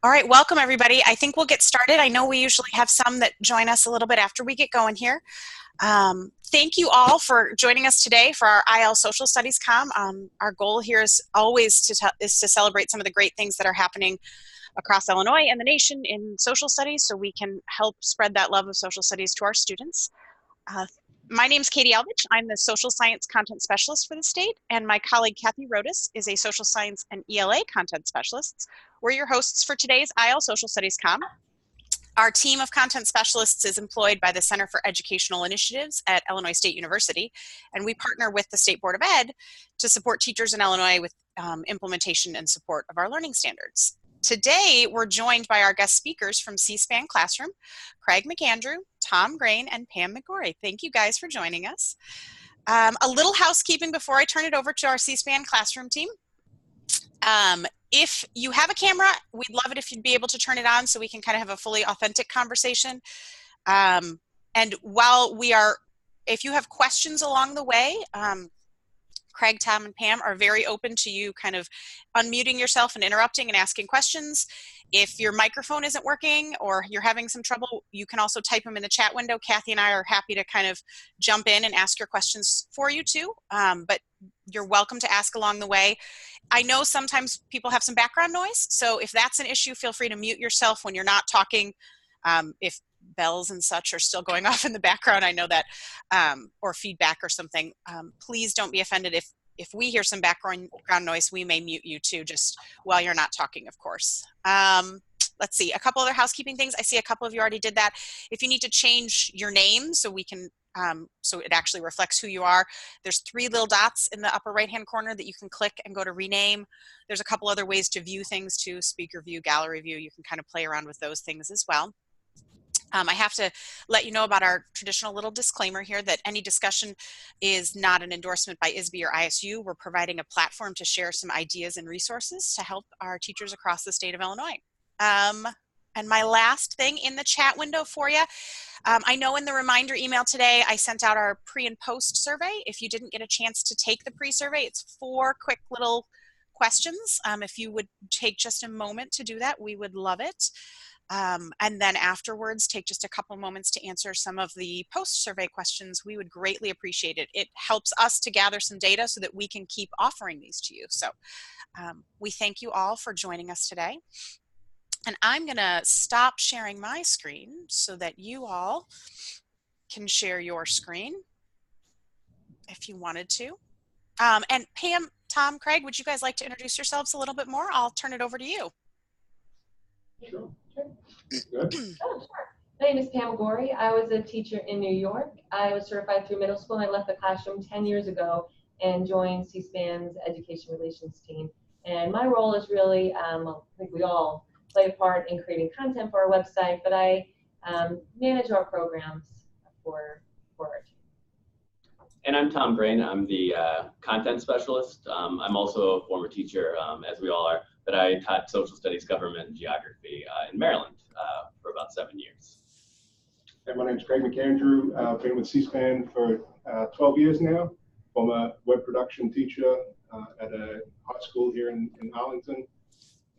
All right, welcome everybody. I think we'll get started. I know we usually have some that join us a little bit after we get going here. Thank you all for joining us today for our IL Social Studies Com. Our goal here is always to celebrate some of the great things that are happening across Illinois and the nation in social studies, so we can help spread that love of social studies to our students. My name is Katie Aldrich. I'm the social science content specialist for the state, and my colleague Kathy Rodas is a social science and ELA content specialist. We're your hosts for today's IL Social Studies Com. Our team of content specialists is employed by the Center for Educational Initiatives at Illinois State University, and we partner with the State Board of Ed to support teachers in Illinois with implementation and support of our learning standards. Today, we're joined by our guest speakers from C-SPAN Classroom, Craig McAndrew, Tom Grain, and Pam McGorry. Thank you guys for joining us. A little housekeeping before I turn it over to our C-SPAN Classroom team. If you have a camera, we'd love it if you'd be able to turn it on so we can kind of have a fully authentic conversation. And if you have questions along the way, Craig, Tom, and Pam are very open to you kind of unmuting yourself and interrupting and asking questions. If your microphone isn't working or you're having some trouble, you can also type them in the chat window. Kathy and I are happy to kind of jump in and ask your questions for you too, but you're welcome to ask along the way. I know sometimes people have some background noise, so if that's an issue, feel free to mute yourself when you're not talking. If bells and such are still going off in the background, I know that, or feedback or something, please don't be offended if we hear some background noise. We may mute you too, just while you're not talking, of course. Let's see, a couple other housekeeping things. I see a couple of you already did that. If you need to change your name so we can, so it actually reflects who you are, there's 3 little dots in the upper right-hand corner that you can click and go to rename. There's a couple other ways to view things too, speaker view, gallery view. You can kind of play around with those things as well. I have to let you know about our traditional little disclaimer here that any discussion is not an endorsement by ISB or ISU. We're providing a platform to share some ideas and resources to help our teachers across the state of Illinois. And my last thing in the chat window for you, I know in the reminder email today, I sent out our pre and post survey. If you didn't get a chance to take the pre-survey, it's 4 quick little questions. If you would take just a moment to do that, we would love it. And then afterwards, take just a couple moments to answer some of the post-survey questions. We would greatly appreciate it. It helps us to gather some data so that we can keep offering these to you. So we thank you all for joining us today. And I'm going to stop sharing my screen so that you all can share your screen if you wanted to. And Pam, Tom, Craig, would you guys like to introduce yourselves a little bit more? I'll turn it over to you. Sure. Oh, sure. My name is Pam McGorry. I was a teacher in New York. I was certified through middle school, and I left the classroom 10 years ago and joined C-SPAN's education relations team. And my role is really, I think we all play a part in creating content for our website, but I manage our programs for our team. And I'm Tom Grain. I'm the content specialist. I'm also a former teacher, as we all are, but I taught social studies, government, and geography in Maryland for about 7 years. And my name is Craig McAndrew. I've been with C-SPAN for 12 years now. I'm a web production teacher at a high school here in Arlington,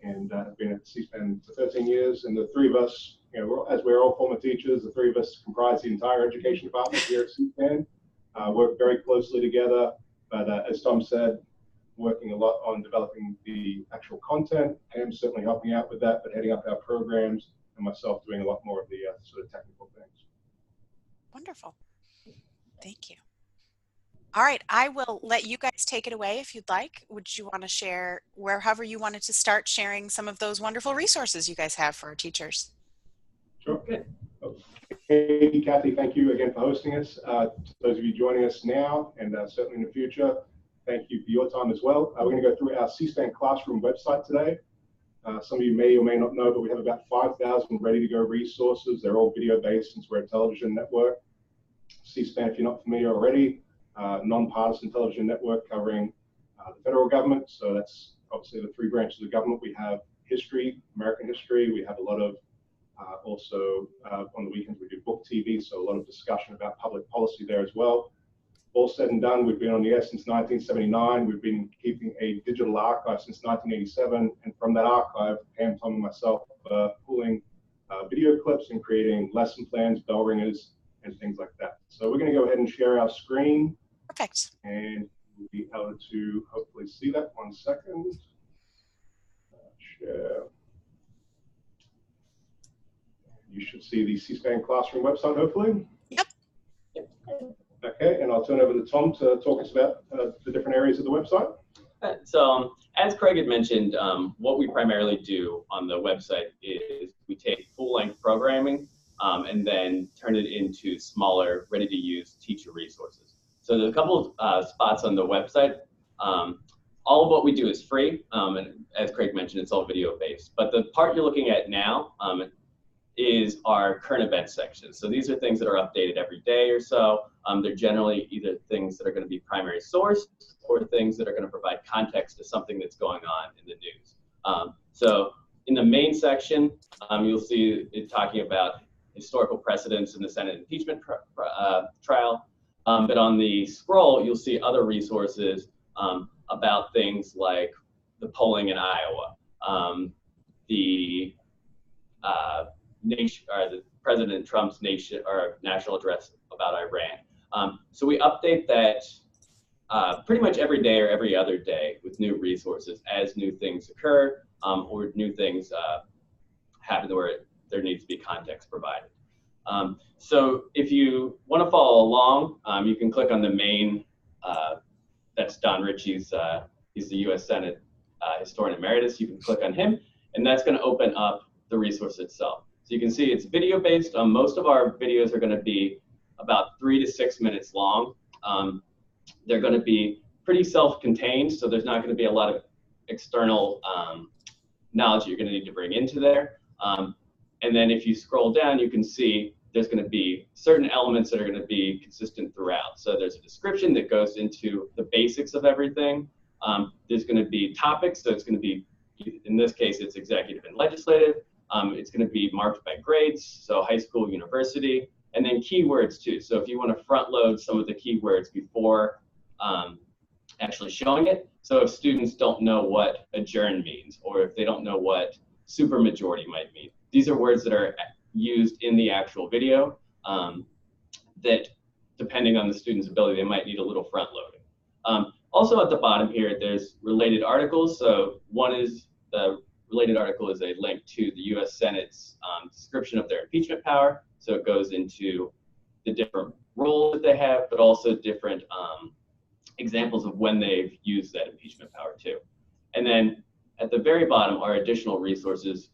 and I've been at C-SPAN for 13 years. And the 3 of us, as we're all former teachers, the 3 of us comprise the entire education department here at C-SPAN. Work very closely together, but as Tom said, working a lot on developing the actual content. I am certainly helping out with that, but heading up our programs, and myself doing a lot more of the sort of technical things. Wonderful. Thank you. All right, I will let you guys take it away if you'd like. Would you want to share however you wanted to start sharing some of those wonderful resources you guys have for our teachers? Sure. Good. Hey, Kathy, thank you again for hosting us. To those of you joining us now and certainly in the future, thank you for your time as well. We're going to go through our C-SPAN Classroom website today. Some of you may or may not know, but we have about 5,000 ready-to-go resources. They're all video-based since we're a television network. C-SPAN, if you're not familiar already, nonpartisan television network covering the federal government. So that's obviously the 3 branches of government. We have history, American history. We have a lot of also on the weekends we do book TV, so a lot of discussion about public policy there as well. all said and done, we've been on the air since 1979. We've been keeping a digital archive since 1987. And from that archive, Pam, Tom, and myself pulling video clips and creating lesson plans, bell ringers, and things like that. So we're going to go ahead and share our screen. Perfect. And we'll be able to hopefully see that. 1 second. Share. You should see the C-SPAN Classroom website, hopefully. Yep. Okay, and I'll turn over to Tom to talk us about the different areas of the website. So as Craig had mentioned, what we primarily do on the website is we take full-length programming and then turn it into smaller, ready-to-use teacher resources. So there's a couple of spots on the website. All of what we do is free, and as Craig mentioned, it's all video-based. But the part you're looking at now is our current events section. So these are things that are updated every day or so. They're generally either things that are going to be primary source or things that are going to provide context to something that's going on in the news. So in the main section, you'll see it talking about historical precedents in the Senate impeachment trial. But on the scroll, you'll see other resources about things like the polling in Iowa, the President Trump's national address about Iran. So we update that pretty much every day or every other day with new resources as new things occur or new things happen where there needs to be context provided. So if you want to follow along, you can click on the main, that's Don Ritchie's, he's the U.S. Senate Historian Emeritus. You can click on him, and that's going to open up the resource itself. So you can see it's video-based. Most of our videos are going to be about 3 to 6 minutes long. They're going to be pretty self-contained, so there's not going to be a lot of external knowledge that you're going to need to bring into there. And then if you scroll down, you can see there's going to be certain elements that are going to be consistent throughout. So there's a description that goes into the basics of everything. There's going to be topics, so it's going to be, in this case, it's executive and legislative. It's going to be marked by grades, so high school, university, and then keywords too. So if you want to front load some of the keywords before actually showing it, so if students don't know what adjourn means, or if they don't know what supermajority might mean, these are words that are used in the actual video that, depending on the student's ability, they might need a little front loading. Also at the bottom here, there's related articles. So one is the related article is a link to the U.S. Senate's description of their impeachment power. So it goes into the different roles that they have, but also different examples of when they've used that impeachment power too. And then at the very bottom are additional resources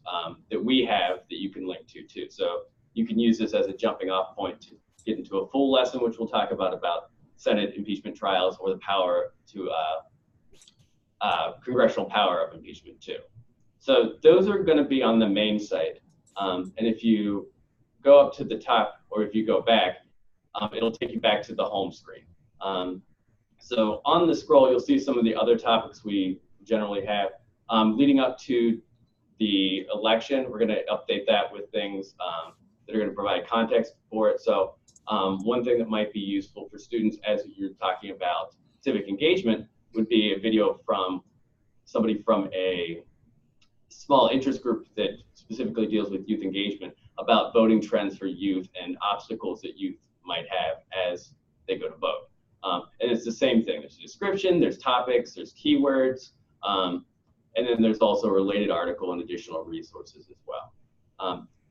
that we have that you can link to too. So you can use this as a jumping off point to get into a full lesson, which we'll talk about Senate impeachment trials or the power to congressional power of impeachment too. So those are going to be on the main site. And if you go up to the top, or if you go back, it'll take you back to the home screen. So on the scroll, you'll see some of the other topics we generally have. Leading up to the election, we're going to update that with things that are going to provide context for it. So one thing that might be useful for students as you're talking about civic engagement would be a video from somebody from a small interest group that specifically deals with youth engagement about voting trends for youth and obstacles that youth might have as they go to vote. And it's the same thing. There's a description, there's topics, there's keywords, and then there's also a related article and additional resources as well.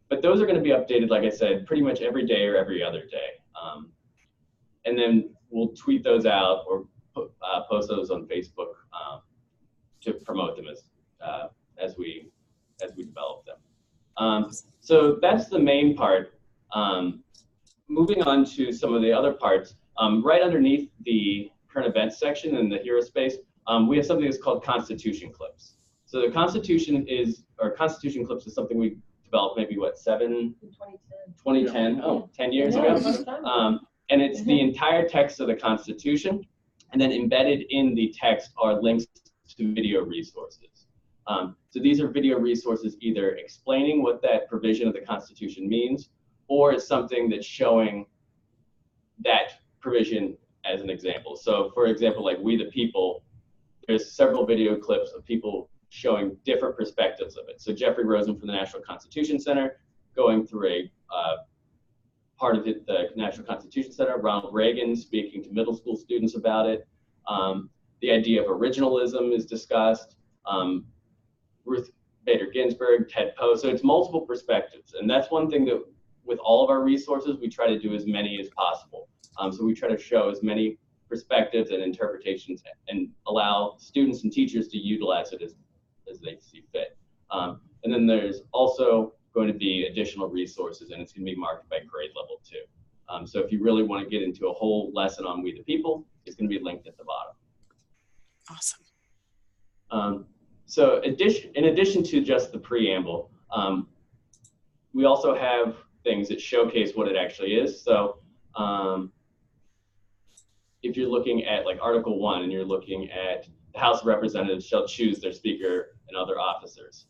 But those are going to be updated, like I said, pretty much every day or every other day. And then we'll tweet those out or post those on Facebook to promote them as we develop them. So that's the main part. Moving on to some of the other parts, right underneath the current events section in the hero space, we have something that's called Constitution Clips. So the Constitution Clips is something we developed maybe, what, 2010, oh, 10 years ago. And it's the entire text of the Constitution, and then embedded in the text are links to video resources. So these are video resources either explaining what that provision of the Constitution means, or it's something that's showing that provision as an example. So for example, like We the People, there's several video clips of people showing different perspectives of it. So Jeffrey Rosen from the National Constitution Center going through a part of it, the National Constitution Center, Ronald Reagan speaking to middle school students about it. The idea of originalism is discussed. Ruth Bader Ginsburg, Ted Poe. So it's multiple perspectives. And that's one thing that with all of our resources, we try to do as many as possible. So we try to show as many perspectives and interpretations and allow students and teachers to utilize it as they see fit. And then there's also going to be additional resources, and it's going to be marked by grade level too. So if you really want to get into a whole lesson on We the People, it's going to be linked at the bottom. Awesome. So in addition to just the preamble, we also have things that showcase what it actually is. So if you're looking at like Article 1 and you're looking at the House of Representatives shall choose their speaker and other officers,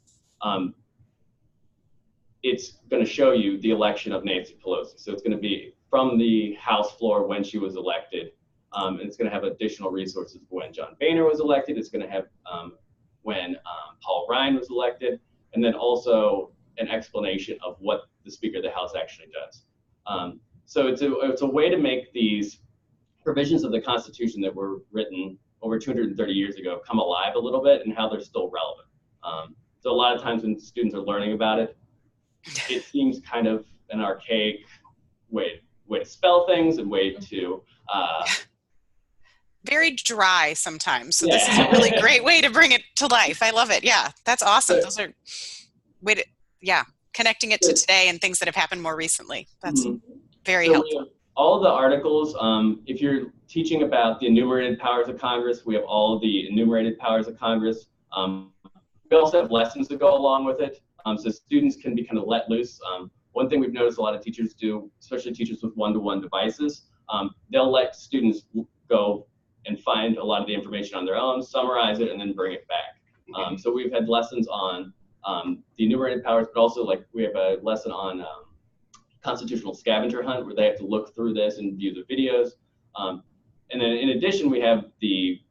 it's going to show you the election of Nancy Pelosi. So it's going to be from the House floor when she was elected. And it's going to have additional resources when John Boehner was elected. It's going to have when Paul Ryan was elected, and then also an explanation of what the Speaker of the House actually does. So it's a way to make these provisions of the Constitution that were written over 230 years ago come alive a little bit and how they're still relevant. So a lot of times when students are learning about it, it seems kind of an archaic way to spell things and way to very dry sometimes. So Yeah. this is a really great way to bring it to life. I love it. Yeah, that's awesome. Good. Those are connecting it to today and things that have happened more recently. That's very helpful. All of the articles, if you're teaching about the enumerated powers of Congress, we have all of the enumerated powers of Congress. We also have lessons that go along with it, so students can be kind of let loose. One thing we've noticed a lot of teachers do, especially teachers with one-to-one devices, they'll let students go and find a lot of the information on their own, summarize it, and then bring it back. So we've had lessons on the enumerated powers, but also like we have a lesson on constitutional scavenger hunt where they have to look through this and view the videos. And then in addition, we have the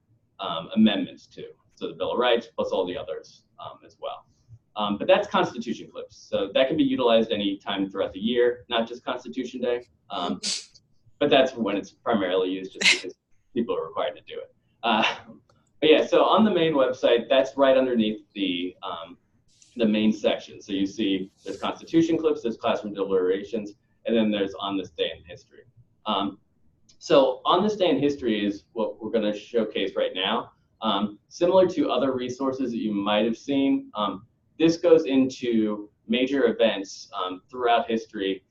amendments too. So the Bill of Rights plus all the others as well. But that's Constitution clips. So that can be utilized any time throughout the year, not just Constitution Day. But that's when it's primarily used just because people are required to do it. But yeah, so on the main website, that's right underneath the main section. So you see there's Constitution clips, there's classroom deliberations, and then there's On This Day in History. So On This Day in History is what we're going to showcase right now. Similar to other resources that you might have seen, this goes into major events throughout history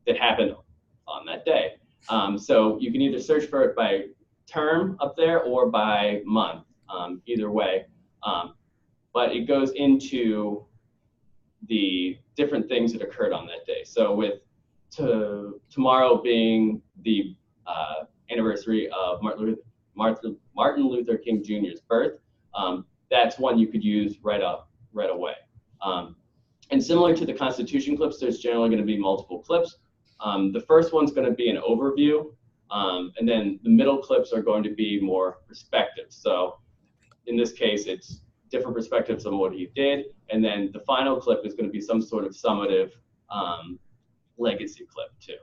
that happened on that day. So you can either search for it by term up there or by month, either way. But it goes into the different things that occurred on that day. So with tomorrow being the anniversary of Martin Luther King Jr.'s birth, that's one you could use right away. And similar to the Constitution clips, there's generally going to be multiple clips. The first one's going to be an overview, and then the middle clips are going to be more perspectives. So in this case, it's different perspectives on what he did, and then the final clip is going to be some sort of summative legacy clip too.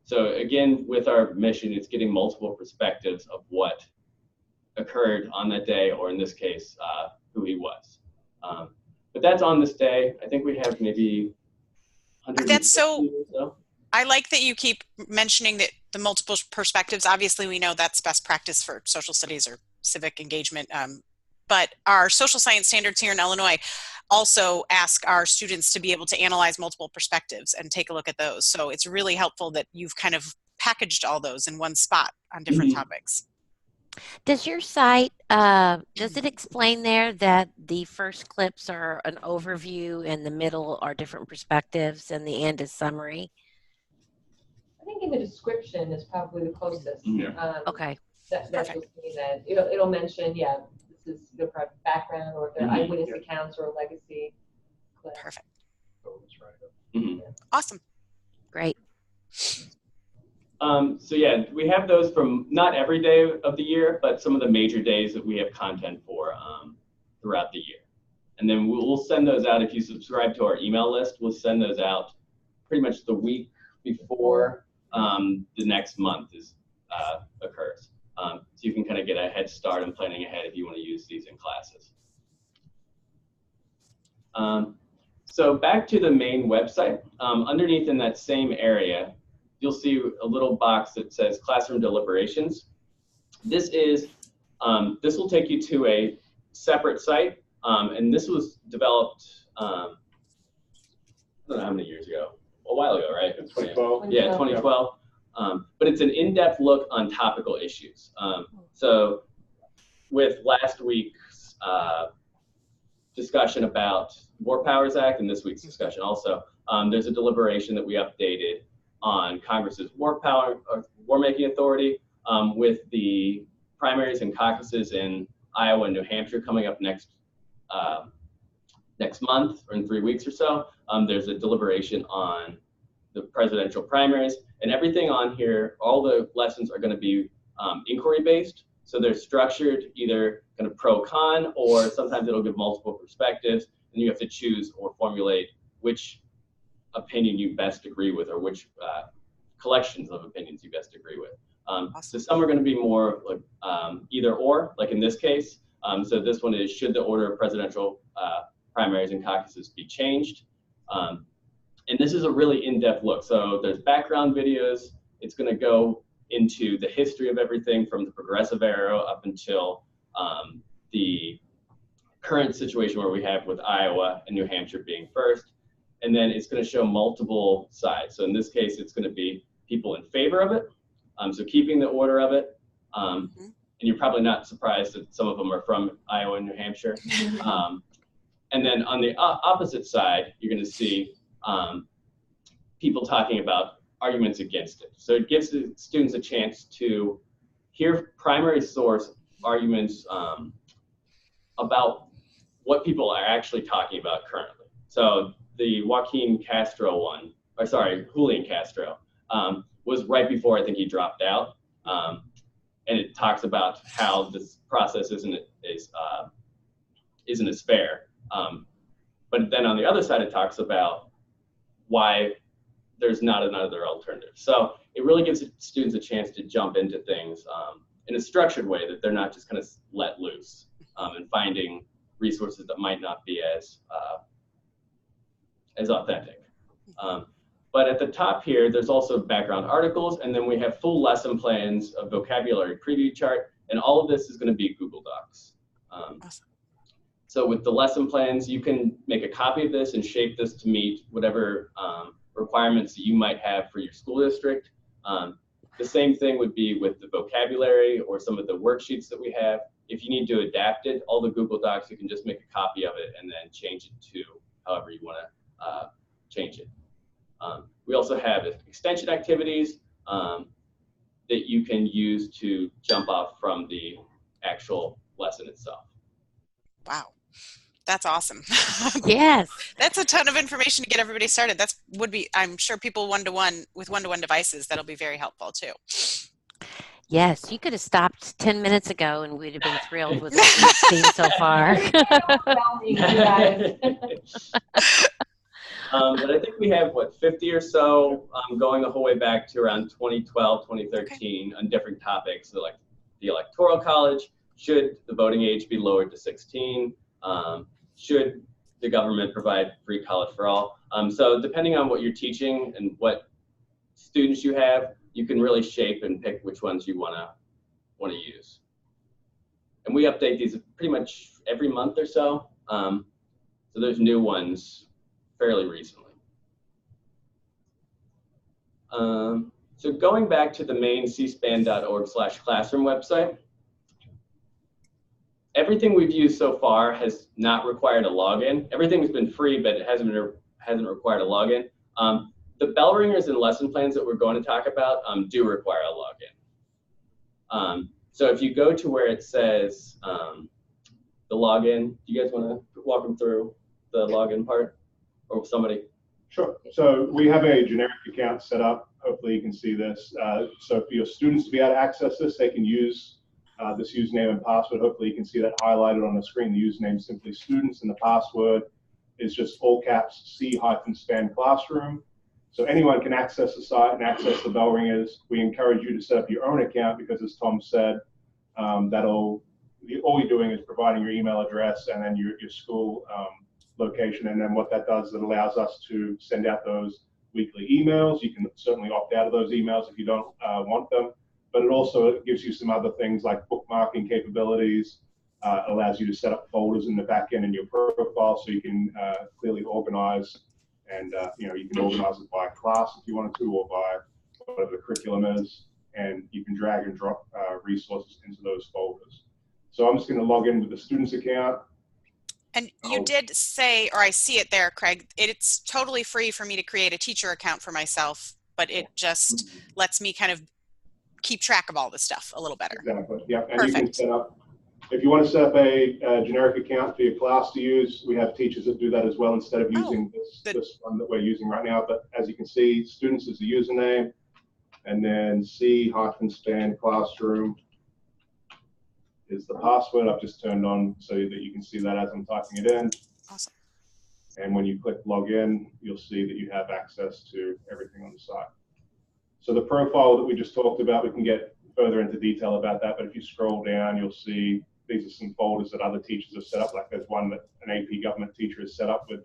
So again, with our mission, it's getting multiple perspectives of what occurred on that day, or in this case, who he was. But that's On This Day. I think we have maybe 100. That's so. I like that you keep mentioning that the multiple perspectives. Obviously, we know that's best practice for social studies or civic engagement. But our social science standards here in Illinois also ask our students to be able to analyze multiple perspectives and take a look at those. So it's really helpful that you've kind of packaged all those in one spot on different topics. Does your site, does it explain there that the first clips are an overview and the middle are different perspectives and the end is summary? I think in the description is probably the closest. Yeah. Okay. That's what that it'll mention, this is the background or if they're eyewitness accounts or a legacy clip. Perfect. Oh, that's right. Awesome. Great. So yeah, we have those from not every day of the year, but some of the major days that we have content for throughout the year. And then we'll send those out. If you subscribe to our email list, we'll send those out pretty much the week before the next month occurs. So you can kind of get a head start on planning ahead if you want to use these in classes. So back to the main website. Underneath in that same area, you'll see a little box that says Classroom Deliberations. This will take you to a separate site, and this was developed, I don't know how many years ago, a while ago, right? 2012. Yeah, 2012. But it's an in-depth look on topical issues. So with last week's discussion about War Powers Act and this week's discussion also, there's a deliberation that we updated on Congress's war-making authority with the primaries and caucuses in Iowa and New Hampshire coming up next month or in 3 weeks or so. There's a deliberation on the presidential primaries, and everything on here, all the lessons are going to be inquiry-based. So they're structured either kind of pro-con, or sometimes it'll give multiple perspectives, and you have to choose or formulate which opinion you best agree with, or which collections of opinions you best agree with. So some are going to be more like either or, like in this case. So this one is, should the order of presidential primaries and caucuses be changed? And this is a really in-depth look. So there's background videos. It's going to go into the history of everything from the Progressive era up until the current situation where we have with Iowa and New Hampshire being first. And then it's going to show multiple sides. So in this case, it's going to be people in favor of it. So keeping the order of it. And you're probably not surprised that some of them are from Iowa and New Hampshire. And then on the opposite side, you're going to see people talking about arguments against it. So it gives the students a chance to hear primary source arguments about what people are actually talking about currently. So the Julian Castro, was right before I think he dropped out. And it talks about how this process isn't as fair. But then on the other side, it talks about why there's not another alternative. So it really gives students a chance to jump into things in a structured way, that they're not just kind of let loose and finding resources that might not be as authentic. But at the top here, there's also background articles, and then we have full lesson plans, a vocabulary preview chart, and all of this is going to be Google Docs. Awesome. So with the lesson plans, you can make a copy of this and shape this to meet whatever requirements that you might have for your school district. The same thing would be with the vocabulary or some of the worksheets that we have. If you need to adapt it, all the Google Docs, you can just make a copy of it and then change it to however you want to change it. We also have extension activities that you can use to jump off from the actual lesson itself. Wow. That's awesome. Yes. That's a ton of information to get everybody started. I'm sure people with one-to-one devices, that'll be very helpful too. Yes, you could have stopped 10 minutes ago and we'd have been thrilled with what we've seen so far. But I think we have, 50 or so going the whole way back to around 2012, 2013 on different topics. So like the Electoral College, should the voting age be lowered to 16? Should the government provide free college for all? So depending on what you're teaching and what students you have, you can really shape and pick which ones you want to use. And we update these pretty much every month or so. So there's new ones fairly recently. So going back to the main cspan.org/classroom website, everything we've used so far has not required a login. Everything's been free, but it hasn't required a login. The bell ringers and lesson plans that we're going to talk about do require a login. So if you go to where it says the login, do you guys want to walk them through the login part, or somebody? Sure. So we have a generic account set up hopefully you can see this. So for your students to be able to access this, they can use this username and password. Hopefully you can see that highlighted on the screen. The username is simply students, and the password is just all caps C-SPAN classroom. So anyone can access the site and access the bell ringers. We encourage you to set up your own account because, as Tom said, all you're doing is providing your email address and then your school location. And then what that does is it allows us to send out those weekly emails. You can certainly opt out of those emails if you don't want them, but it also gives you some other things like bookmarking capabilities. Allows you to set up folders in the back end in your profile so you can clearly organize, and you can organize it by class if you wanted to, or by whatever the curriculum is, and you can drag and drop resources into those folders. So I'm just going to log in with the student's account. And you did say, or I see it there, Craig, it's totally free for me to create a teacher account for myself, but it just lets me kind of keep track of all this stuff a little better. Exactly, yeah. And Perfect. You can set up, if you want to set up a generic account for your class to use, we have teachers that do that as well instead of using this one that we're using right now. But as you can see, students is the username, and then C-SPAN classroom is the password. I've just turned on so that you can see that as I'm typing it in. Awesome. And when you click login, you'll see that you have access to everything on the site. So the profile that we just talked about, we can get further into detail about that, but if you scroll down, you'll see these are some folders that other teachers have set up. Like there's one that an AP government teacher has set up with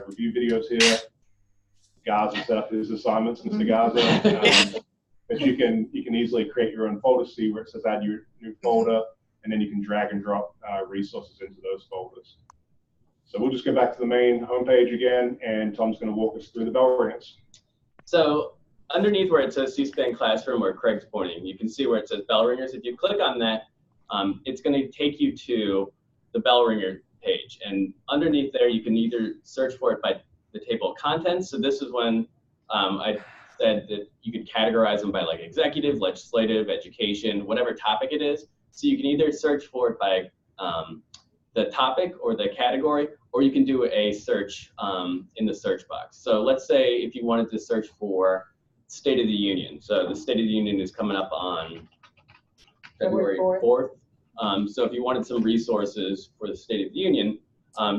review videos here. Gaza set up his assignments, Mr. Gaza. But you can easily create your own folder, see where it says add your new folder, and then you can drag and drop resources into those folders. So we'll just go back to the main homepage again, and Tom's going to walk us through the bell ringers. So underneath where it says C-SPAN Classroom, where Craig's pointing, you can see where it says bell ringers. If you click on that, it's going to take you to the bell ringer page. And underneath there, you can either search for it by the table of contents. So this is when I said that you could categorize them by like executive, legislative, education, whatever topic it is. So you can either search for it by the topic or the category, or you can do a search in the search box. So let's say if you wanted to search for State of the Union. So the State of the Union is coming up on February 4th. So if you wanted some resources for the State of the Union,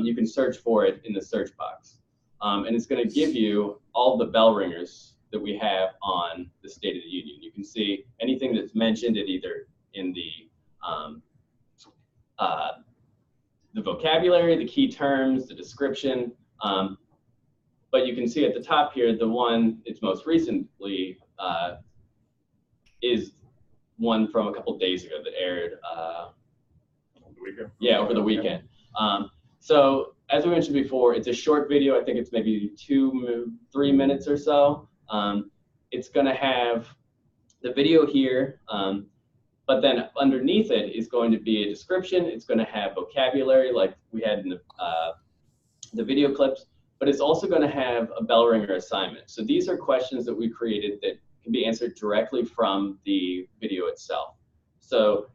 you can search for it in the search box. And it's going to give you all the bell ringers that we have on the State of the Union. You can see anything that's mentioned at either in the vocabulary, the key terms, the description. But you can see at the top here, the one it's most recently is one from a couple days ago that aired over the weekend. So as we mentioned before, it's a short video. I think it's maybe 3 minutes or so. It's going to have the video here, but then underneath it is going to be a description. It's going to have vocabulary like we had in the video clips, but it's also going to have a bell ringer assignment. So these are questions that we created that can be answered directly from the video itself. So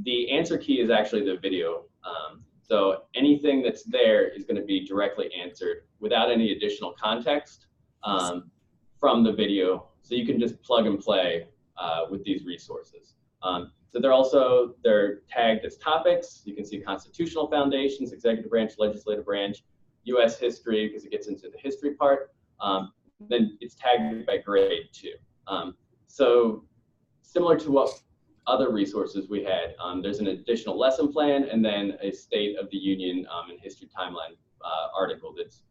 the answer key is actually the video. So anything that's there is going to be directly answered without any additional context from the video. So you can just plug and play with these resources. So they're tagged as topics. You can see constitutional foundations, executive branch, legislative branch, U.S. history, because it gets into the history part. Then it's tagged by grade too. So similar to what other resources we had, there's an additional lesson plan and then a State of the Union and History Timeline article that's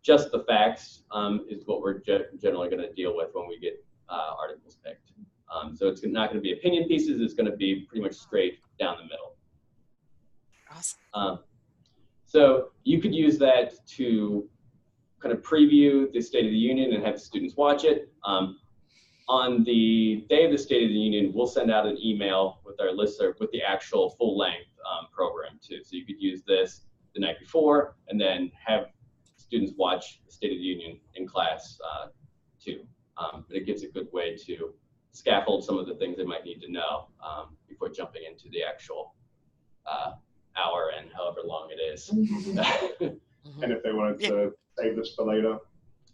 just the facts is what we're generally going to deal with when we get articles picked. So it's not going to be opinion pieces, it's going to be pretty much straight down the middle. Awesome. So you could use that to kind of preview the State of the Union and have the students watch it. On the day of the State of the Union, we'll send out an email with our listserv with the actual full-length program too. So you could use this the night before and then have students watch the State of the Union in class too. But it gives a good way to scaffold some of the things they might need to know before jumping into the actual hour and however long it is. And if they wanted to save this for later.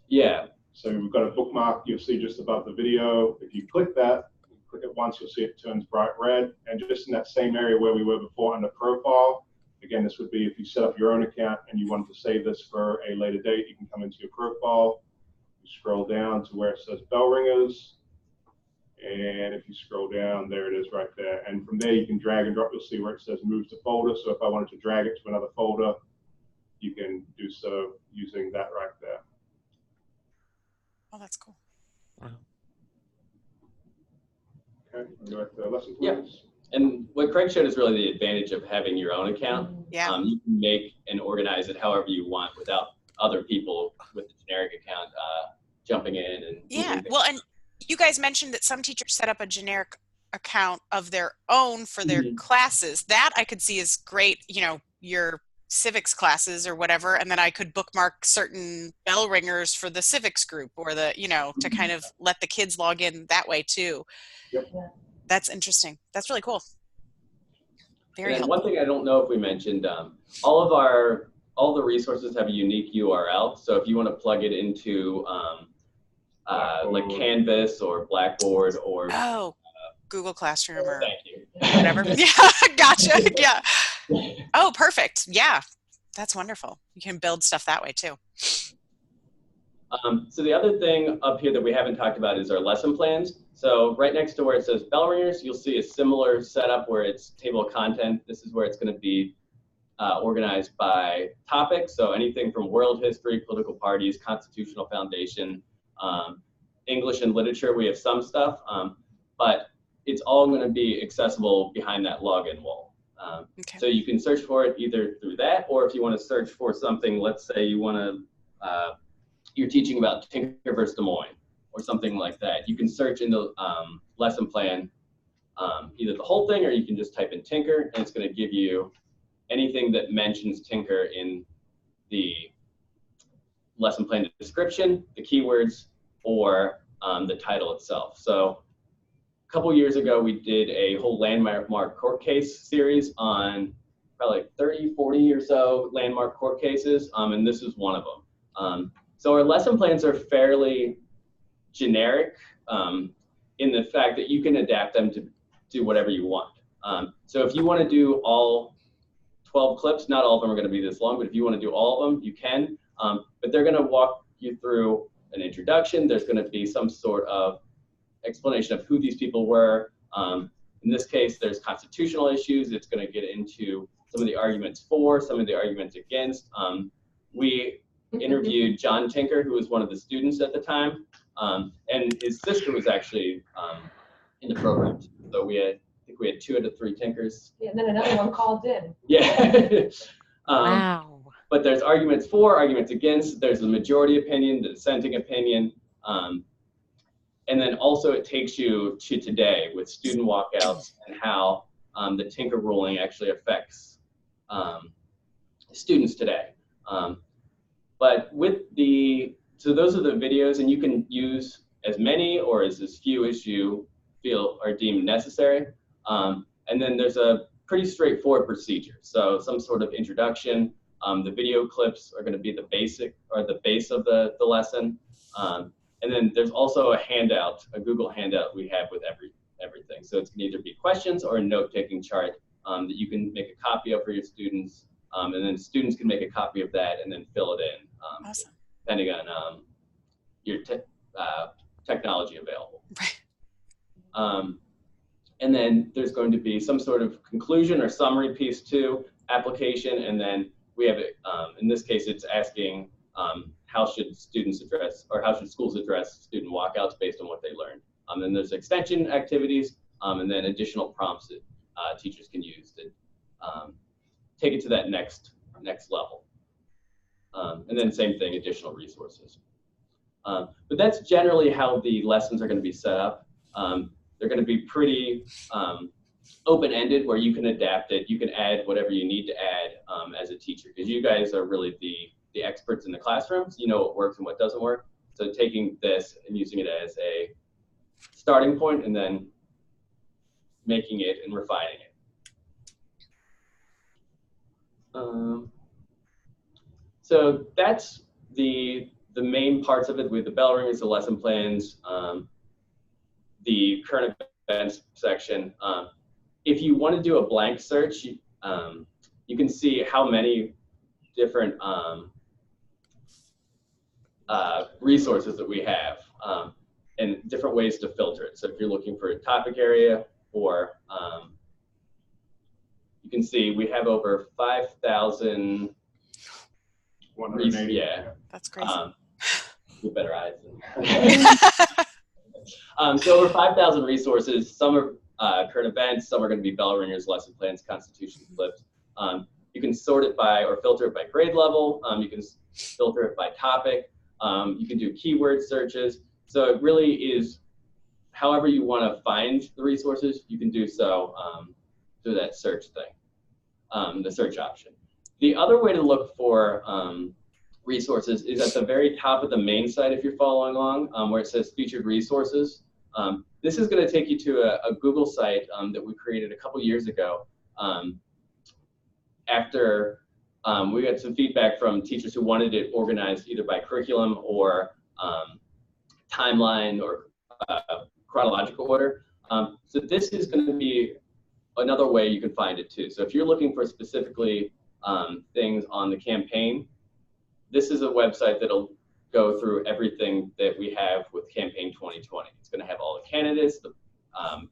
Yeah. So we've got a bookmark you'll see just above the video. If you click that, click it once, you'll see it turns bright red. And just in that same area where we were before under profile, again, this would be if you set up your own account and you wanted to save this for a later date, you can come into your profile, you scroll down to where it says bell ringers. And if you scroll down, there it is right there. And from there, you can drag and drop. You'll see where it says move to folder. So if I wanted to drag it to another folder, you can do so using that right there. Oh, that's cool. Okay, I'll go back to the lesson Yeah. plans. And what Craig showed is really the advantage of having your own account. Yeah. You can make and organize it however you want without other people with the generic account jumping in and Yeah. Well, and you guys mentioned that some teachers set up a generic account of their own for their classes. That I could see is great, you know, your civics classes or whatever, and then I could bookmark certain bell ringers for the civics group or the, you know, to kind of let the kids log in that way too. Yep. That's interesting. That's really cool. Very and helpful. one thing I don't know if we mentioned, all the resources have a unique URL. So if you want to plug it into like Canvas or Blackboard or Google Classroom or thank you. whatever. Yeah, gotcha. Yeah. Oh, perfect. Yeah, that's wonderful. You can build stuff that way too. So the other thing up here that we haven't talked about is our lesson plans. So right next to where it says bell ringers, you'll see a similar setup where it's table of content. This is where it's going to be organized by topic. So anything from world history, political parties, constitutional foundation, English and literature. We have some stuff, but it's all going to be accessible behind that login wall. Okay. So you can search for it either through that, or if you want to search for something, let's say you want to, you're teaching about Tinker versus Des Moines or something like that. You can search in the lesson plan either the whole thing, or you can just type in Tinker, and it's going to give you anything that mentions Tinker in the lesson plan description, the keywords, or the title itself. So a couple years ago, we did a whole landmark court case series on probably like 30, 40 or so landmark court cases, and this is one of them. So our lesson plans are fairly generic in the fact that you can adapt them to do whatever you want. So if you want to do all 12 clips, not all of them are going to be this long, but if you want to do all of them, you can. But they're going to walk you through an introduction. There's going to be some sort of explanation of who these people were. In this case, there's constitutional issues. It's going to get into some of the arguments for, some of the arguments against. We interviewed John Tinker, who was one of the students at the time, and his sister was actually in the program. So I think we had 2 out of 3 Tinkers. Yeah, and then another one called in. Yeah. Wow. But there's arguments for, arguments against. There's the majority opinion, the dissenting opinion. And then also it takes you to today with student walkouts and how the Tinker ruling actually affects students today. But with so those are the videos, and you can use as many or as few as you feel are deemed necessary. And then there's a pretty straightforward procedure. So some sort of introduction. The video clips are going to be the basic or the base of the lesson. And then there's also a handout, a Google handout we have with everything. So it's going to either be questions or a note-taking chart that you can make a copy of for your students. And then students can make a copy of that and then fill it in, Awesome. depending on your technology available. Right. And then there's going to be some sort of conclusion or summary piece too, application, and then we have it, in this case, it's asking how should students address, or how should schools address student walkouts based on what they learned. Then there's extension activities, and then additional prompts that teachers can use to take it to that next level. And then same thing, additional resources. But that's generally how the lessons are going to be set up. They're going to be pretty open-ended, where you can adapt it. You can add whatever you need to add as a teacher, because you guys are really the experts in the classrooms. You know what works and what doesn't work. So taking this and using it as a starting point and then making it and refining it. So that's the the main parts of it with the bell ringers, the lesson plans, the current events section. If you want to do a blank search, you can see how many different resources that we have and different ways to filter it. So if you're looking for a topic area, or you can see we have over 5,000. 180. Yeah. That's crazy. With better eyes. So over 5,000 resources. Some are current events, some are going to be bell ringers, lesson plans, constitution clips. You can sort it by or filter it by grade level. You can filter it by topic. You can do keyword searches. So it really is however you want to find the resources, you can do so through that search thing, the search option. The other way to look for resources is at the very top of the main site if you're following along, where it says featured resources. This is going to take you to a Google site that we created a couple years ago after we got some feedback from teachers who wanted it organized either by curriculum or timeline or chronological order. So this is going to be another way you can find it too. So if you're looking for specifically things on the campaign, this is a website that'll go through everything that we have with Campaign 2020. It's going to have all the candidates, the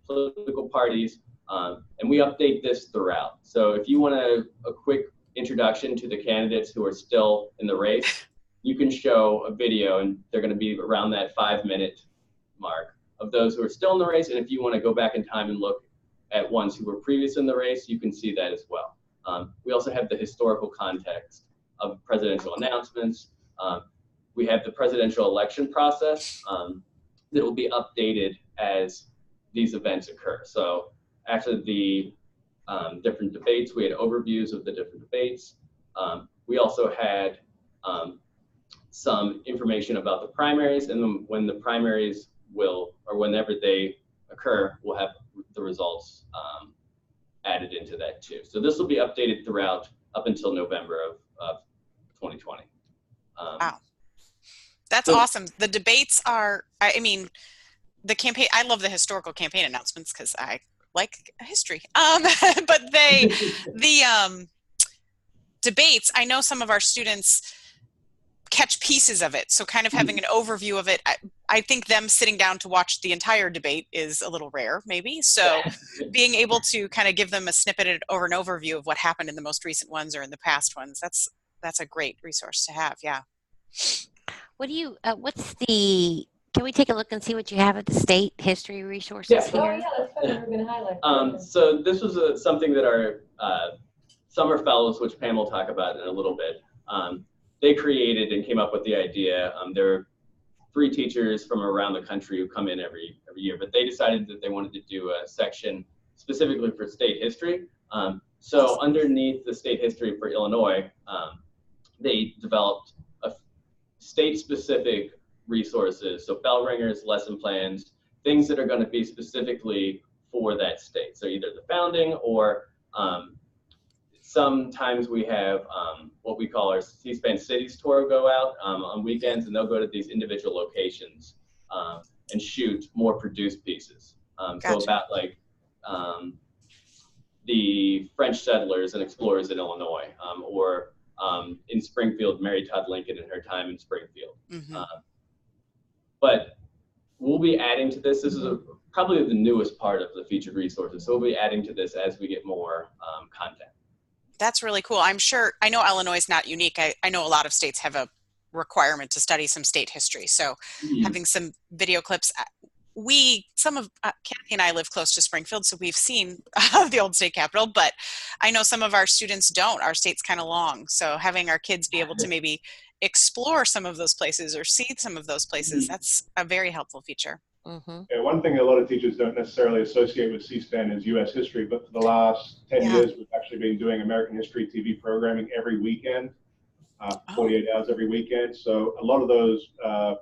political parties, and we update this throughout. So if you want a quick introduction to the candidates who are still in the race, you can show a video, and they're going to be around that 5-minute mark of those who are still in the race. And if you want to go back in time and look at ones who were previous in the race, you can see that as well. We also have the historical context of presidential announcements. We have the presidential election process that will be updated as these events occur. So after the different debates, we had overviews of the different debates. We also had some information about the primaries, and then when the primaries will, or whenever they occur, we'll have the results added into that too. So this will be updated throughout up until November of 2020. Wow. That's awesome. The debates are, I mean, the campaign, I love the historical campaign announcements because I like history. But the debates, I know some of our students catch pieces of it. So kind of having an overview of it, I think them sitting down to watch the entire debate is a little rare, maybe. So being able to kind of give them a snippet or an overview of what happened in the most recent ones or in the past ones, that's a great resource to have. Yeah. What do you, can we take a look and see what you have at the state history resources here? Oh, yeah, that's what we're going to highlight. So this was something that our summer fellows, which Pam will talk about in a little bit, they created and came up with the idea. There are 3 teachers from around the country who come in every year, but they decided that they wanted to do a section specifically for state history. So underneath the state history for Illinois, they developed state-specific resources, so bell ringers, lesson plans, things that are going to be specifically for that state. So either the founding or sometimes we have what we call our C-SPAN Cities Tour go out on weekends, and they'll go to these individual locations and shoot more produced pieces. So about like the French settlers and explorers in Illinois, or in Springfield, Mary Todd Lincoln and her time in Springfield. But we'll be adding to this. This is probably the newest part of the featured resources. So we'll be adding to this as we get more content. That's really cool. I'm sure, I know Illinois is not unique. I know a lot of states have a requirement to study some state history. So having some video clips, Kathy and I live close to Springfield, so we've seen the old state capitol, but I know some of our students don't. Our state's kind of long. So having our kids be able to maybe explore some of those places or see some of those places, that's a very helpful feature. Yeah, one thing a lot of teachers don't necessarily associate with C-SPAN is U.S. history, but for the last 10 years, we've actually been doing American history TV programming every weekend, 48 hours every weekend. So a lot of those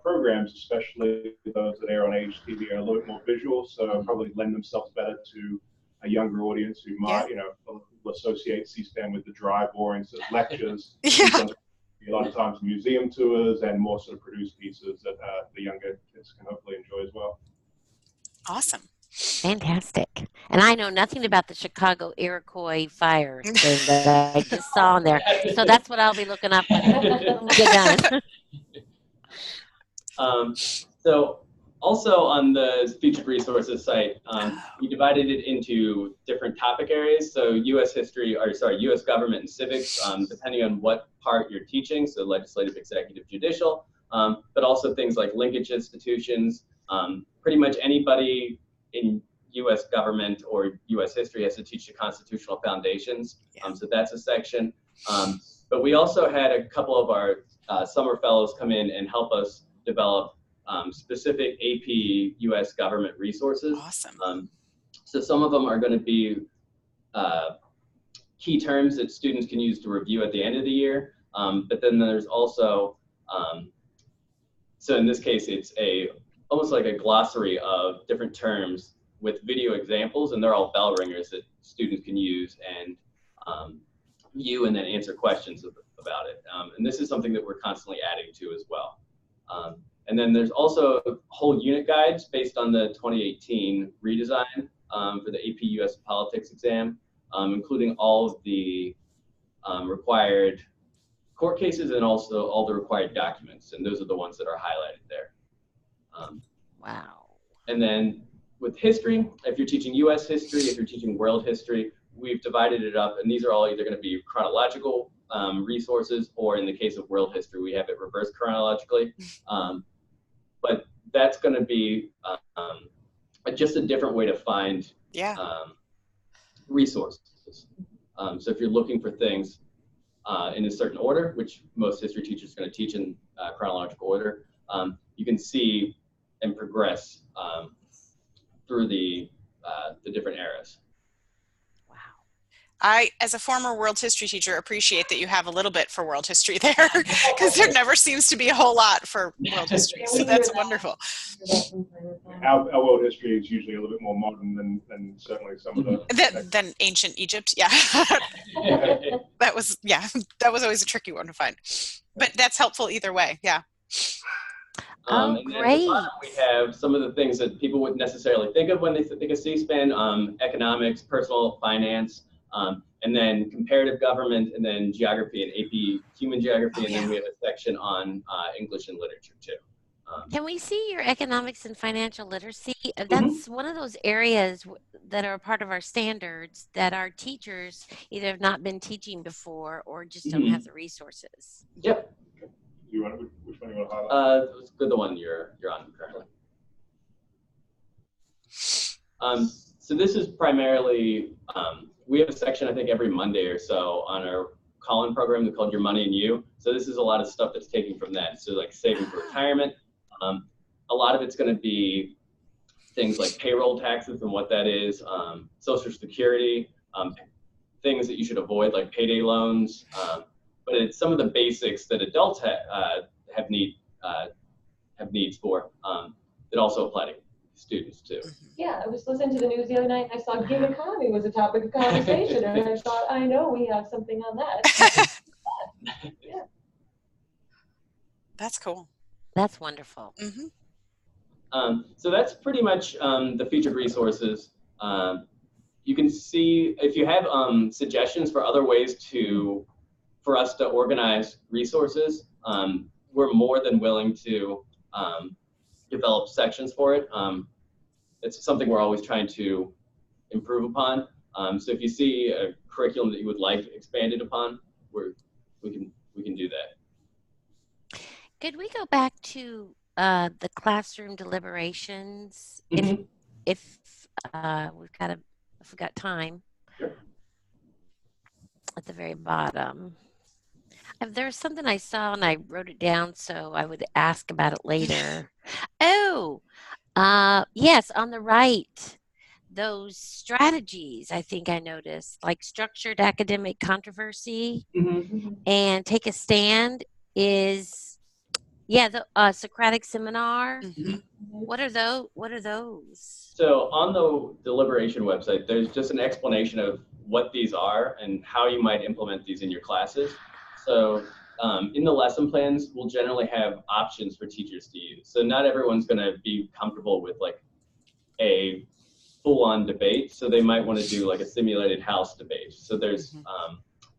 programs, especially those that air on HTV, are a little bit more visual, so probably lend themselves better to a younger audience who might, will associate C-SPAN with the dry, boring sort of lectures. A lot of times museum tours and more sort of produced pieces that the younger kids can hopefully enjoy as well. Awesome. Fantastic. And I know nothing about the Chicago Iroquois fire thing that I just saw in there. So that's what I'll be looking up when we get done. So also on the featured resources site, we divided it into different topic areas. So U.S. history, or sorry, U.S. government and civics, depending on what part you're teaching. So legislative, executive, judicial, but also things like linkage institutions. Pretty much anybody in U.S. government or U.S. history has to teach the constitutional foundations. So that's a section. But we also had a couple of our summer fellows come in and help us develop specific AP U.S. government resources. Awesome. So some of them are going to be key terms that students can use to review at the end of the year. But then there's also, so in this case, it's almost like a glossary of different terms with video examples, and they're all bell ringers that students can use and view and then answer questions about it. And this is something that we're constantly adding to as well. And then there's also whole unit guides based on the 2018 redesign for the AP US Politics exam, including all of the required court cases and also all the required documents. And those are the ones that are highlighted there. Wow. And then with history, if you're teaching US history, if you're teaching world history, we've divided it up, and these are all either going to be chronological resources, or in the case of world history, we have it reversed chronologically. But that's going to be just a different way to find resources. So if you're looking for things in a certain order, which most history teachers are going to teach in chronological order, you can see and progress through the different eras. I, as a former world history teacher, appreciate that you have a little bit for world history there, because there never seems to be a whole lot for world history. So that's wonderful. Our world history is usually a little bit more modern than certainly some of the... Than ancient Egypt, yeah. That was always a tricky one to find. But that's helpful either way, yeah. Oh, and great. At the bottom, we have some of the things that people wouldn't necessarily think of when they think of C-SPAN, economics, personal finance, and then comparative government, and then geography and AP human geography, and then we have a section on English and literature too. Can we see your economics and financial literacy? That's one of those areas that are a part of our standards that our teachers either have not been teaching before or just don't have the resources. Yep. You want which one you want to highlight? Let's go the one you're on currently. So this is primarily, we have a section, I think, every Monday or so on our call-in program that's called Your Money and You. So this is a lot of stuff that's taken from that. So like saving for retirement. A lot of it's going to be things like payroll taxes and what that is, Social Security, things that you should avoid like payday loans. But it's some of the basics that adults have needs for that also apply to students too. Yeah, I was listening to the news the other night and I saw gig economy was a topic of conversation, and I thought, I know we have something on that. Yeah. That's cool. That's wonderful. So that's pretty much the featured resources. You can see if you have suggestions for other ways for us to organize resources, we're more than willing to develop sections for it. It's something we're always trying to improve upon. So if you see a curriculum that you would like expanded upon, we can do that. Could we go back to the classroom deliberations if we've got time? Sure. At the very bottom. There's something I saw and I wrote it down so I would ask about it later. Yes, on the right, those strategies I think I noticed, like structured academic controversy and take a stand is, the Socratic seminar. What are those? So on the deliberation website, there's just an explanation of what these are and how you might implement these in your classes. So in the lesson plans, we'll generally have options for teachers to use. So not everyone's going to be comfortable with like a full-on debate. So they might want to do like a simulated house debate. So there's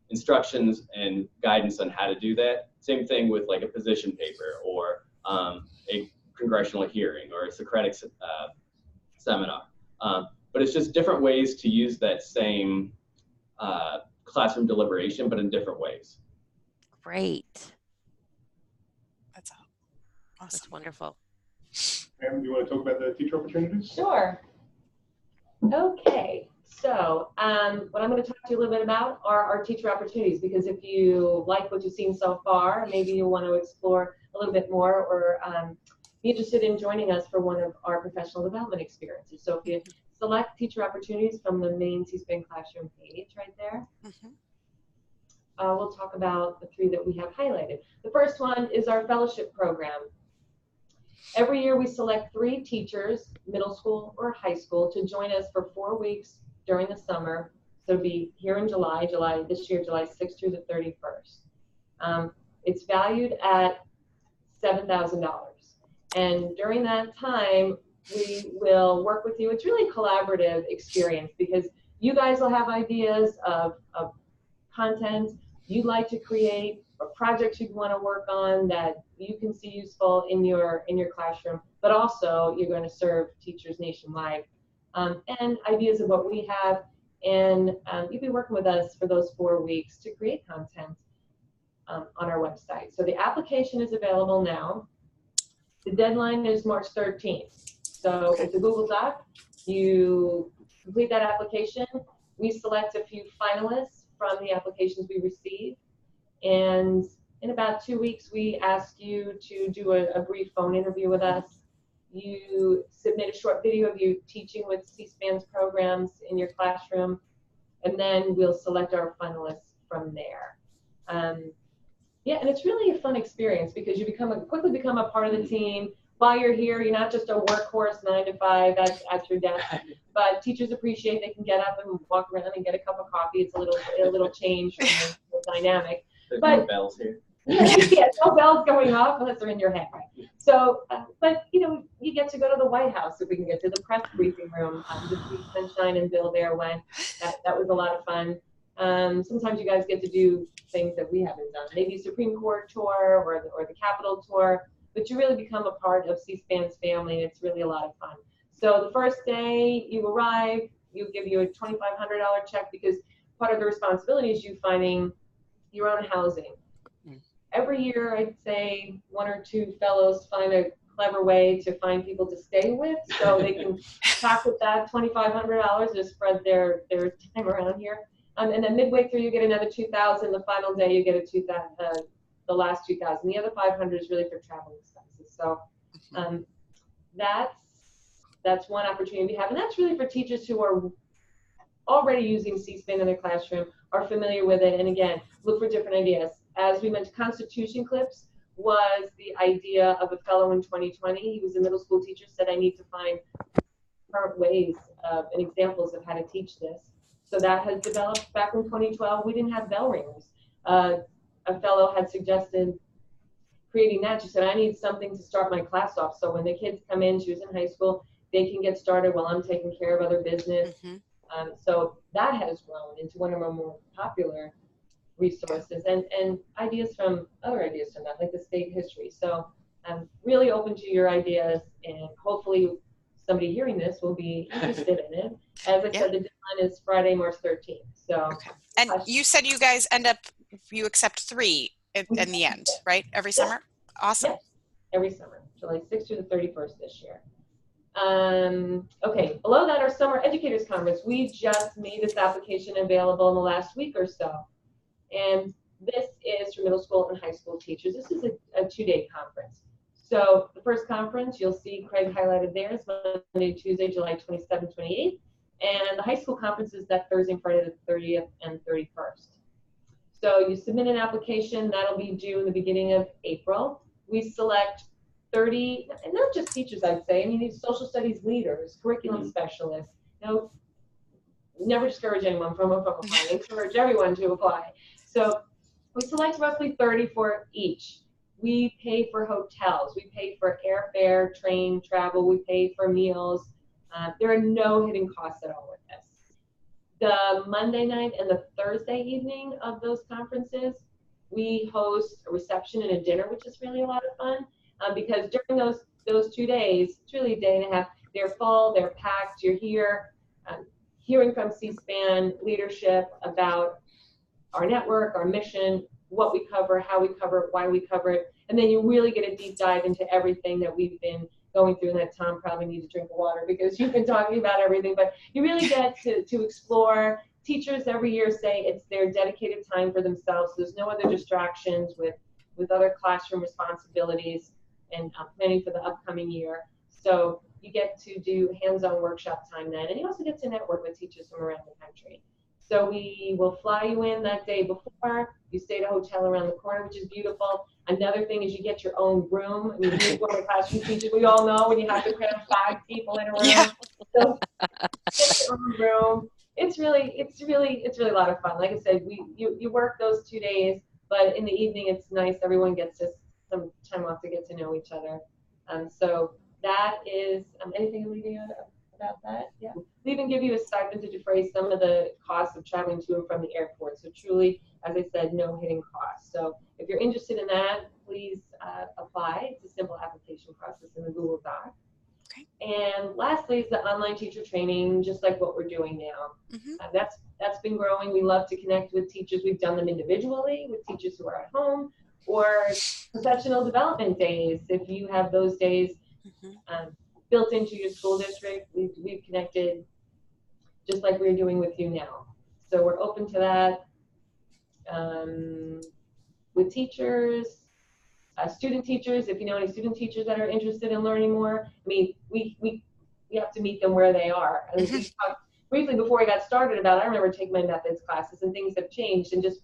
instructions and guidance on how to do that. Same thing with like a position paper or a congressional hearing or a Socratic seminar. But it's just different ways to use that same classroom deliberation, but in different ways. Great. That's awesome. That's wonderful. Pam, do you want to talk about the teacher opportunities? Sure. Okay, so what I'm going to talk to you a little bit about are our teacher opportunities, because if you like what you've seen so far, maybe you want to explore a little bit more or be interested in joining us for one of our professional development experiences. So if you select teacher opportunities from the main C-SPAN classroom page right there, we'll talk about the 3 that we have highlighted. The first one is our fellowship program. Every year we select 3 teachers, middle school or high school, to join us for 4 weeks during the summer. So it'll be here in July this year, July 6th through the 31st. It's valued at $7,000. And during that time, we will work with you. It's really a collaborative experience because you guys will have ideas of content you'd like to create or projects you'd want to work on that you can see useful in your classroom, but also you're going to serve teachers nationwide and ideas of what we have. And you'll be working with us for those 4 weeks to create content on our website. So the application is available now. The deadline is March 13th. So it's a Google Doc. You complete that application. We select a few finalists from the applications we receive. And in about 2 weeks, we ask you to do a brief phone interview with us. You submit a short video of you teaching with C-SPAN's programs in your classroom, and then we'll select our finalists from there. Yeah, and it's really a fun experience because you quickly become a part of the team. While you're here, you're not just a workhorse 9 to 5 at your desk, but teachers appreciate they can get up and walk around and get a cup of coffee. It's a little change from the dynamic. There's no bells here. Yeah, no bells going off unless they're in your head. Right? So, but you get to go to the White House if we can get to the press briefing room. Just see Sunshine and Bill there went. That was a lot of fun. Sometimes you guys get to do things that we haven't done, maybe a Supreme Court tour or the Capitol tour, but you really become a part of C-SPAN's family, and it's really a lot of fun. So the first day you arrive, we'll give you a $2,500 check because part of the responsibility is you finding your own housing. Every year, I'd say 1 or 2 fellows find a clever way to find people to stay with, so they can pocket that $2,500 to spread their time around here. And then midway through, you get another $2,000. The final day, you get the last $2,000. The other $500 is really for travel expenses. So that's one opportunity we have, and that's really for teachers who are already using C-SPAN in their classroom, are familiar with it, and again, look for different ideas. As we mentioned, Constitution Clips was the idea of a fellow in 2020. He was a middle school teacher, said, I need to find current ways and examples of how to teach this. So that has developed. Back in 2012, we didn't have bell ringers. A fellow had suggested creating that. She said, I need something to start my class off. So when the kids come in, she was in high school, they can get started while I'm taking care of other business. So that has grown into one of our more popular resources and ideas from that, like the state history. So I'm really open to your ideas, and hopefully somebody hearing this will be interested in it. As I said, the deadline is Friday, March 13th. So, and you said you guys you accept 3 in the end, right? Every summer? Awesome. Yes, every summer, July 6th through the 31st this year. Okay, below that, our Summer Educators Conference. We just made this application available in the last week or so. And this is for middle school and high school teachers. This is a 2-day conference. So the first conference, you'll see Craig highlighted there, is Monday, Tuesday, July 27th, 28th. And the high school conference is that Thursday and Friday, the 30th and 31st. So you submit an application. That'll be due in the beginning of April. We select 30, and not just teachers, I'd say. I mean, these social studies leaders, curriculum specialists. Never discourage anyone from applying. Encourage everyone to apply. So We select roughly 30 for each. We pay for hotels. We pay for airfare, train travel. We pay for meals. There are no hidden costs at all with this. The Monday night and the Thursday evening of those conferences, we host a reception and a dinner, which is really a lot of fun because during those 2 days, it's really a day and a half, they're full, they're packed, you're here hearing from C-SPAN leadership about our network, our mission, what we cover, how we cover it, why we cover it, and then you really get a deep dive into everything that we've been going through, and that Tom probably needs a drink of water because you've been talking about everything, but you really get to explore. Teachers every year say it's their dedicated time for themselves. There's no other distractions with other classroom responsibilities and planning for the upcoming year. So you get to do hands-on workshop time then, and you also get to network with teachers from around the country. So we will fly you in that day before. You stay at a hotel around the corner, which is beautiful. Another thing is you get your own room. I mean, one of the classroom teachers, we all know when you have to cram 5 people in a room. Yeah. So get your own room. It's really a lot of fun. Like I said, you work those 2 days, but in the evening it's nice. Everyone gets just some time off to get to know each other. So that is anything I'm leaving out about that? Yeah. We even give you a stipend to defray some of the costs of traveling to and from the airport. So truly, as I said, no hidden costs. So if you're interested in that, please apply. It's a simple application process in the Google Doc. Okay. And lastly is the online teacher training, just like what we're doing now. That's been growing. We love to connect with teachers. We've done them individually with teachers who are at home, or professional development days. If you have those days built into your school district, we've connected just like we're doing with you now. So we're open to that with teachers, student teachers. If you know any student teachers that are interested in learning more, I mean, we have to meet them where they are. And we talked briefly before we got started about, I remember taking my methods classes and things have changed, and just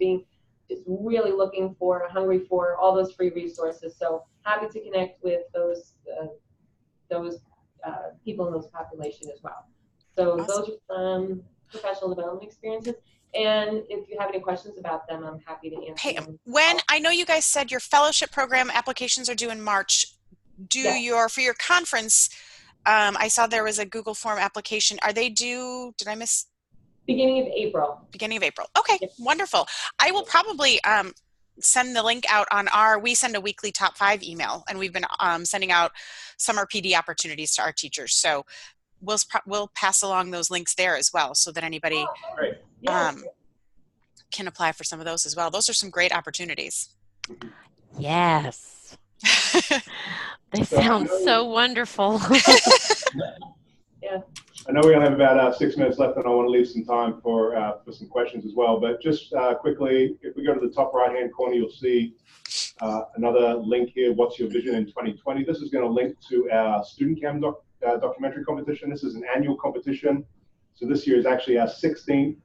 really looking for, hungry for all those free resources. So happy to connect with those people in those population as well. So awesome. Those are some professional development experiences. And if you have any questions about them, I'm happy to answer them. When I know you guys said your fellowship program applications are due in March, for your conference, I saw there was a Google form application. Are they due? Did I miss? Beginning of April. Beginning of April. Okay, yep. Wonderful. I will probably send the link out on we send a weekly top 5 email, and we've been sending out summer PD opportunities to our teachers. So we'll pass along those links there as well, so that anybody can apply for some of those as well. Those are some great opportunities. Yes. They sound so wonderful. Yeah. I know we only have about 6 minutes left, and I want to leave some time for some questions as well. But just quickly, if we go to the top right-hand corner, you'll see another link here. What's your vision in 2020? This is going to link to our Student Cam documentary competition. This is an annual competition. So this year is actually our 16th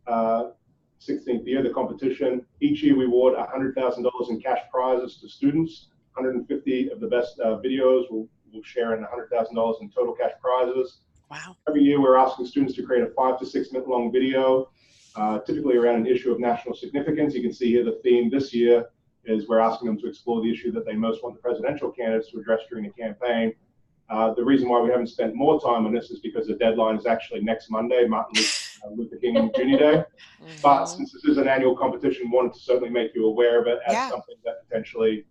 year of the competition. Each year we award $100,000 in cash prizes to students. 150 of the best videos will share in $100,000 in total cash prizes. Wow. Every year we're asking students to create a 5 to 6 minute long video, typically around an issue of national significance. You can see here the theme this year is we're asking them to explore the issue that they most want the presidential candidates to address during the campaign. The reason why we haven't spent more time on this is because the deadline is actually next Monday, Martin Luther King Jr. Day. But since this is an annual competition, we wanted to certainly make you aware of it as something that potentially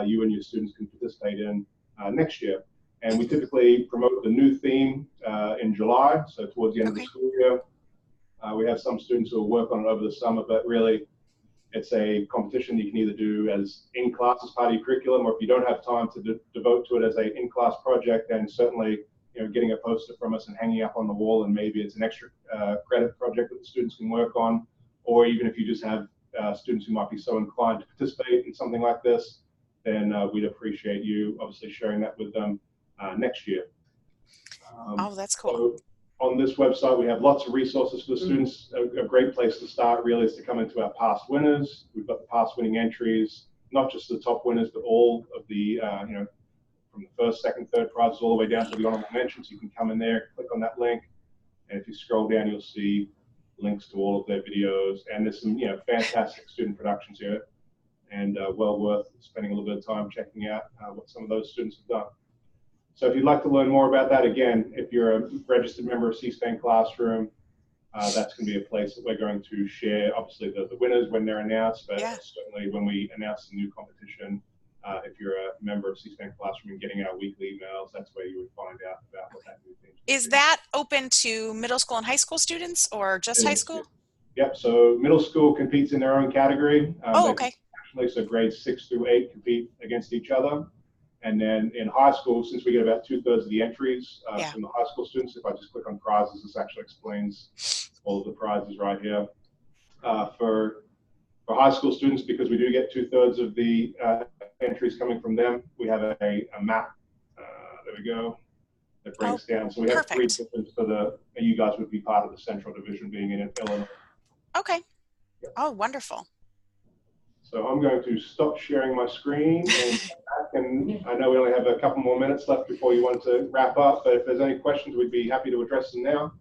you and your students can participate in next year. And we typically promote the new theme in July, so towards the end of the school year. We have some students who will work on it over the summer, but really it's a competition you can either do as in-class as part of your curriculum, or if you don't have time to devote to it as an in-class project, then certainly getting a poster from us and hanging up on the wall, and maybe it's an extra credit project that the students can work on, or even if you just have students who might be so inclined to participate in something like this, then we'd appreciate you obviously sharing that with them next year. That's cool. So on this website, we have lots of resources for the students. A great place to start really is to come into our past winners. We've got the past winning entries, not just the top winners, but all of the, from the first, second, third prizes all the way down to the honorable mentions. You can come in there, click on that link, and if you scroll down, you'll see links to all of their videos, and there's some fantastic student productions here, and well worth spending a little bit of time checking out what some of those students have done. So if you'd like to learn more about that, again, if you're a registered member of C-SPAN Classroom, that's going to be a place that we're going to share, obviously, the winners when they're announced, but certainly when we announce the new competition, if you're a member of C-SPAN Classroom and getting our weekly emails, that's where you would find out about what that new thing is. Is that open to middle school and high school students, or just high school? Yep, so middle school competes in their own category. Okay. Actually, so grades 6 through 8 compete against each other. And then in high school, since we get about 2/3 of the entries from the high school students, if I just click on prizes, this actually explains all of the prizes right here. For high school students, because we do get 2/3 of the entries coming from them, we have a map. There we go. That breaks down. So we have 3 different for you guys would be part of the central division being in Illinois. Okay. Yep. Oh, wonderful. So I'm going to stop sharing my screen and I know we only have a couple more minutes left before you want to wrap up, but if there's any questions, we'd be happy to address them now.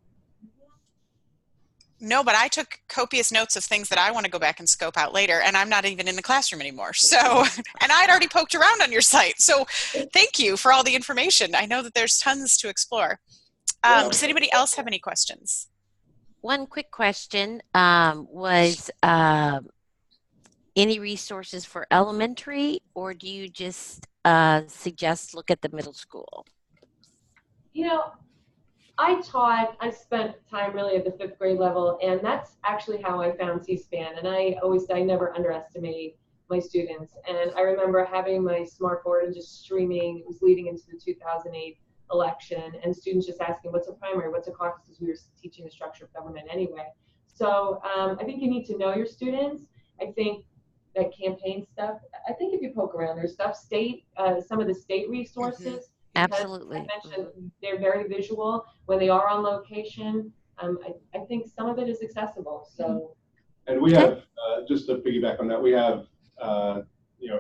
No, but I took copious notes of things that I want to go back and scope out later, and I'm not even in the classroom anymore. So, and I'd already poked around on your site. So thank you for all the information. I know that there's tons to explore. Does anybody else have any questions? One quick question was any resources for elementary, or do you just suggest look at the middle school? I spent time really at the 5th grade level, and that's actually how I found C-SPAN. And I always say I never underestimate my students. And I remember having my smart board and just streaming. It was leading into the 2008 election, and students just asking, what's a primary, what's a caucus, because we were teaching the structure of government anyway. So I think you need to know your students. I think that campaign stuff, I think if you poke around, there's stuff, some of the state resources. Absolutely. I mentioned they're very visual when they are on location. I think some of it is accessible. So, and we have just to piggyback on that, we have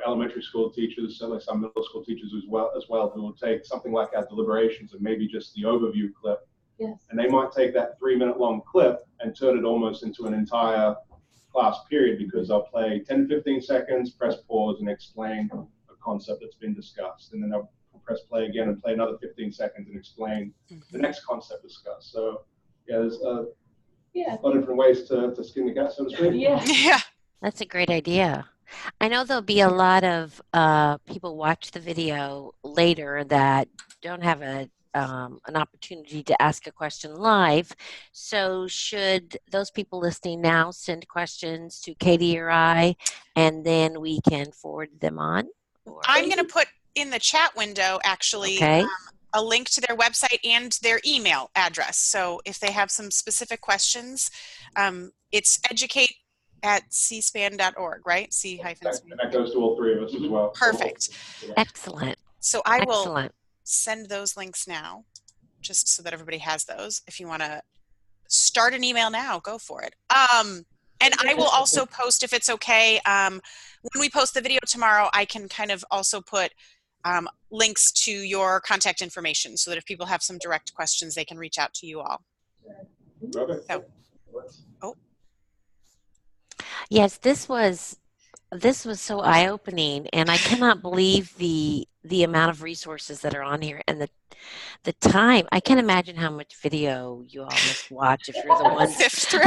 elementary school teachers, certainly some middle school teachers as well, who will take something like our deliberations and maybe just the overview clip. Yes. And they might take that 3-minute-long clip and turn it almost into an entire class period, because they'll play 10 to 15 seconds, press pause, and explain a concept that's been discussed, and then they'll press play again and play another 15 seconds and explain the next concept discussed. So there's a lot of different ways to skin the cat, so to speak. Yeah. That's a great idea. I know there'll be a lot of people watch the video later that don't have an opportunity to ask a question live. So should those people listening now send questions to Katie or I, and then we can forward them on? Or? I'm going to put in the chat window, actually, a link to their website and their email address. So if they have some specific questions, it's educate@cspan.org, right? C-SPAN. And that goes to all 3 of us as well. Perfect. Excellent. So I will send those links now, just so that everybody has those. If you want to start an email now, go for it. And I will also post, if it's okay, when we post the video tomorrow, I can kind of also put links to your contact information, so that if people have some direct questions, they can reach out to you all. Okay. So, yes, this was so eye-opening, and I cannot believe the amount of resources that are on here and the time. I can't imagine how much video you all must watch if you're the ones. Sift through.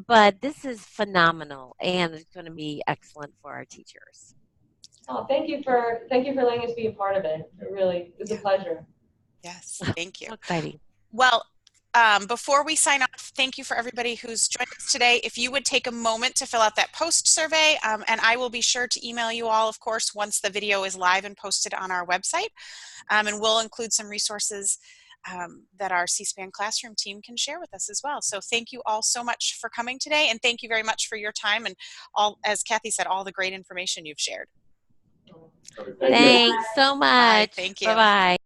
But this is phenomenal, and it's going to be excellent for our teachers. Oh, thank you for letting us be a part of it. It really is a pleasure. Yes, thank you. So exciting. Well, before we sign off, thank you for everybody who's joined us today. If you would take a moment to fill out that post survey, and I will be sure to email you all, of course, once the video is live and posted on our website. And we'll include some resources that our C-SPAN Classroom team can share with us as well. So thank you all so much for coming today, and thank you very much for your time and all, as Kathy said, all the great information you've shared. Thanks so much. Bye. Thank you. Bye-bye.